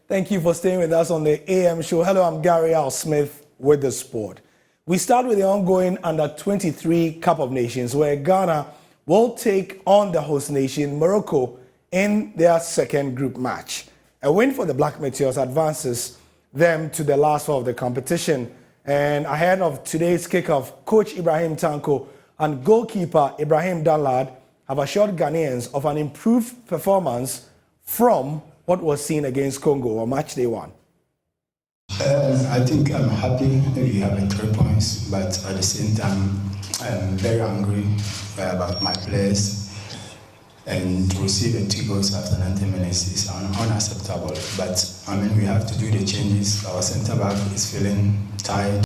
Thank you for staying with us on the AM show. Hello, I'm Gary Al Smith with the sport. We start with the ongoing Under-23 Cup of Nations, where Ghana will take on the host nation, Morocco, in their second group match. A win for the Black Meteors advances them to the last four of the competition. And ahead of today's kickoff, Coach Ibrahim Tanko and goalkeeper Ibrahim Tanko have assured Ghanaians of an improved performance from what was seen against Congo on match day one. I think I'm happy that we have 3 points, but at the same time, I'm very angry about my players. And to receive the 2 goals after 90 minutes is unacceptable. But I mean, we have to do the changes. Our centre back is feeling tired.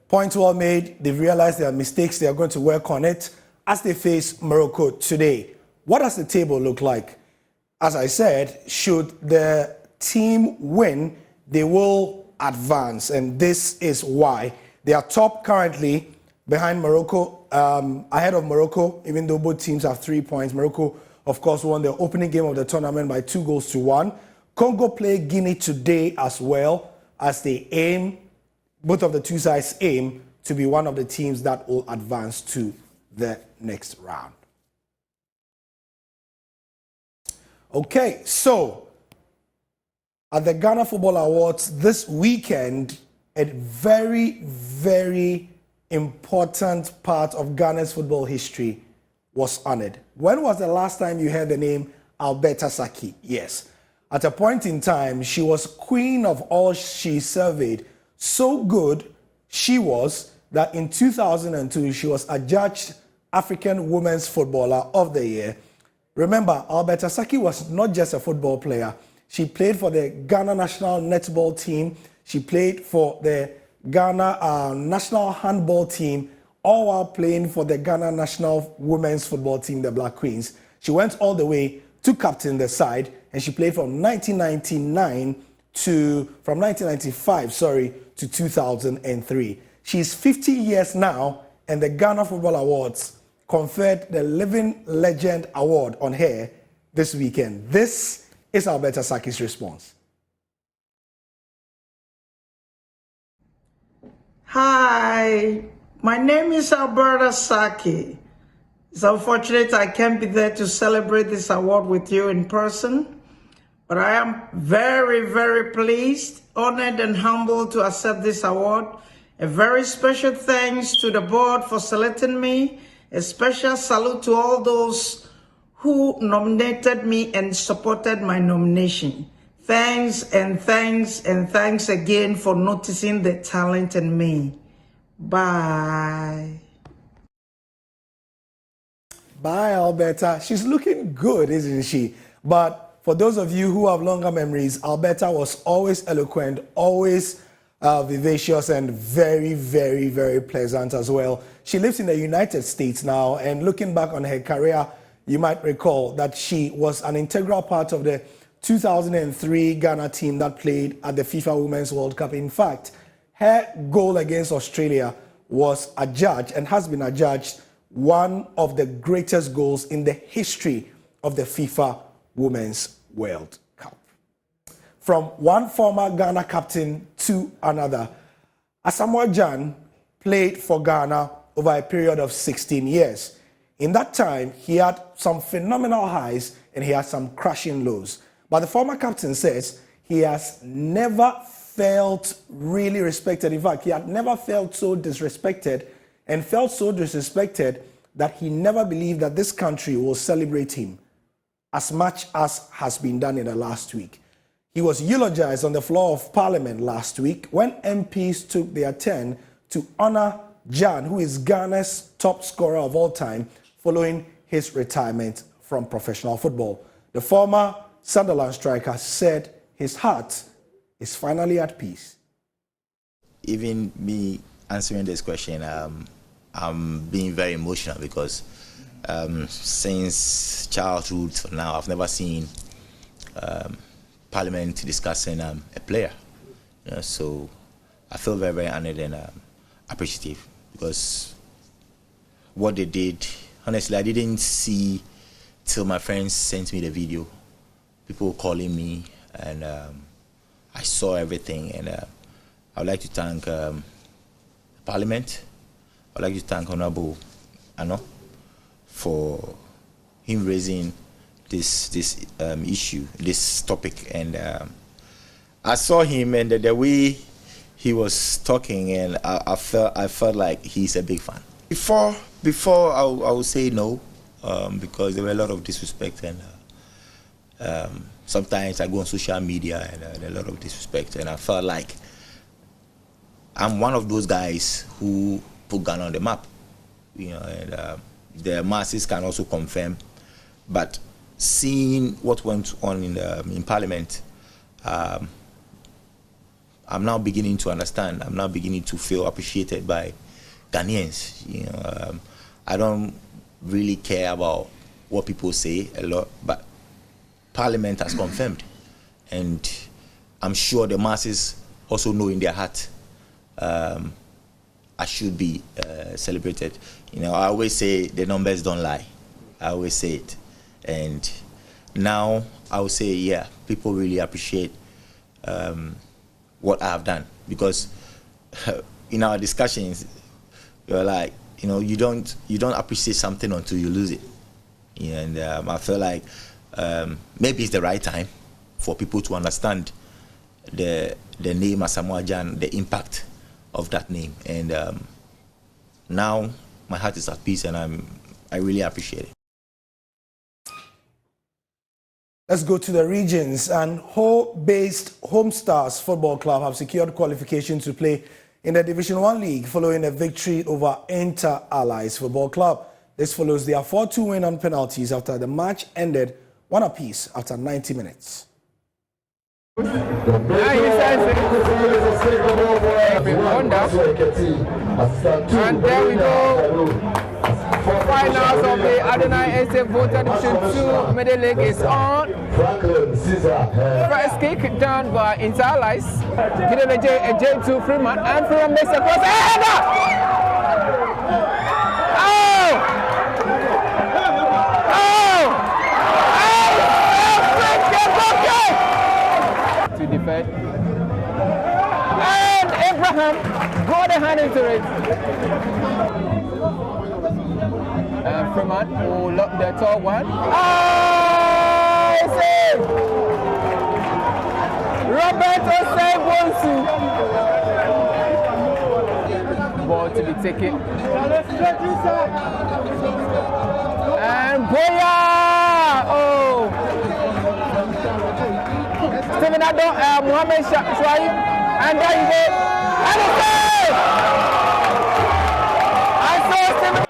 Points well made. They've realized their mistakes. They are going to work on it as they face Morocco today. What does the table look like? As I said, should the team win, they will advance, and this is why. They are top currently behind Morocco, ahead of Morocco, even though both teams have 3 points. Morocco, of course, won the opening game of the tournament by 2-1. Congo play Guinea today as well, as they aim, both of the two sides aim to be one of the teams that will advance to the next round. Okay, so at the Ghana Football Awards this weekend, a very, very important part of Ghana's football history was honored. When was the last time you heard the name Alberta Saki? Yes. At a point in time, she was queen of all she surveyed. So good she was that in 2002, she was adjudged African Women's Footballer of the Year. Remember, Alberta Saki was not just a football player. She played for the Ghana national netball team. She played for the Ghana national handball team, all while playing for the Ghana national women's football team, the Black Queens. She went all the way to captain the side, and she played from 1995 to 2003. She's 50 years now, and the Ghana Football Awards conferred the Living Legend Award on her this weekend. This is Alberta Saki's response. Hi, my name is Alberta Saki. It's unfortunate I can't be there to celebrate this award with you in person, but I am very, very pleased, honored and humbled to accept this award. A very special thanks to the board for selecting me. A special salute to all those who nominated me and supported my nomination. Thanks and thanks and thanks again for noticing the talent in me. Bye. Bye, Alberta. She's looking good, isn't she? But for those of you who have longer memories, Alberta was always eloquent, always vivacious, and very, very, very pleasant as well. She lives in the United States now, and looking back on her career, you might recall that she was an integral part of the 2003 Ghana team that played at the FIFA Women's World Cup. In fact, her goal against Australia was adjudged and has been adjudged one of the greatest goals in the history of the FIFA Women's World Cup. From one former Ghana captain to another, Asamoah Gyan played for Ghana over a period of 16 years. In that time, he had some phenomenal highs and he had some crashing lows. But the former captain says he has never felt really respected. In fact, he had never felt so disrespected and felt so disrespected that he never believed that this country will celebrate him as much as has been done in the last week. He was eulogized on the floor of Parliament last week when MPs took their turn to honor Gyan, who is Ghana's top scorer of all time, following his retirement from professional football. The former Sunderland striker said his heart is finally at peace. Even me answering this question, I'm being very emotional because since childhood for now, I've never seen Parliament discussing a player. So I feel very, very honored and appreciative because what they did, honestly, I didn't see till my friends sent me the video people calling me, and I saw everything. And I would like to thank Parliament. I would like to thank Honorable Ano for him raising this issue, this topic. And I saw him, and the way he was talking, and I felt like he's a big fan. Before I would say no, because there were a lot of disrespect, and sometimes I go on social media and a lot of disrespect, and I felt like I'm one of those guys who put Ghana on the map, and the masses can also confirm. But seeing what went on in Parliament, I'm now beginning to understand. I'm now beginning to feel appreciated by Ghanaians. I don't really care about what people say a lot, but Parliament has confirmed, and I'm sure the masses also know in their heart I should be celebrated. I always say the numbers don't lie. I always say it, and now I would say, yeah, people really appreciate what I have done, because in our discussions, you're like, you don't appreciate something until you lose it. And I feel like maybe it's the right time for people to understand the name Asamoah Gyan, the impact of that name. And now my heart is at peace, and I really appreciate it. Let's go to the regions. And Ho-based Home Stars Football Club have secured qualification to play in the Division 1 League following a victory over Inter Allies Football Club. This follows their 4-2 win on penalties after the match ended 1 apiece after 90 minutes. And there we go. Finals of the Adonai SA Volta Division 2 Middle League is on. First kick done by Inter Allies. Given a J2 Freeman, and Freeman makes a cross. To defend. And Abraham got a hand into it. And Freeman will lock the tall one. Save! Roberto Bonsu. Ball to be taken. And Boya! Oh! Steven Adon, Mohamed Shuaib, and there you go. And it's saved! And so Steven.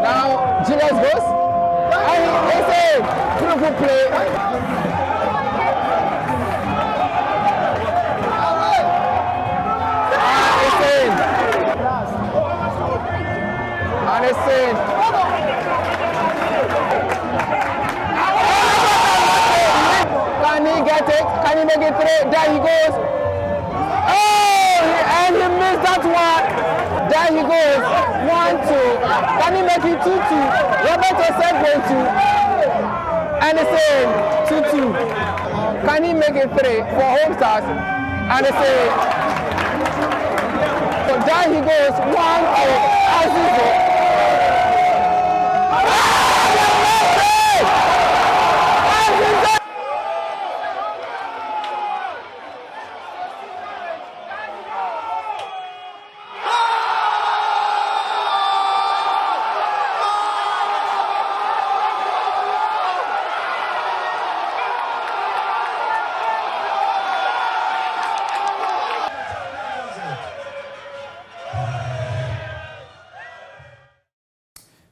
Now Julius goes, and it's a beautiful play. And it's in. Can he get it? Can he make it through? There he goes. Oh, and he missed that one. There he goes. 1-2. Can he make it 2-2? Roberto said 2. And it's in. 2-2. Can he make it 3 for Home Stars? And it's in. So there he goes. 1-2.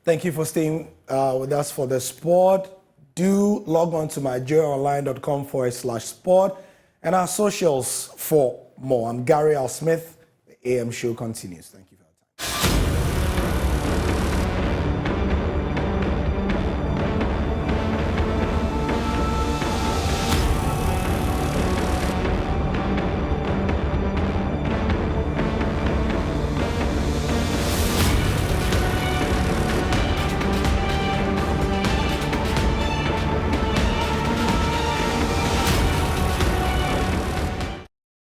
Thank you for staying with us for the sport. Do log on to myjoyonline.com/sport and our socials for more. I'm Gary L. Smith. The AM show continues. Thank you.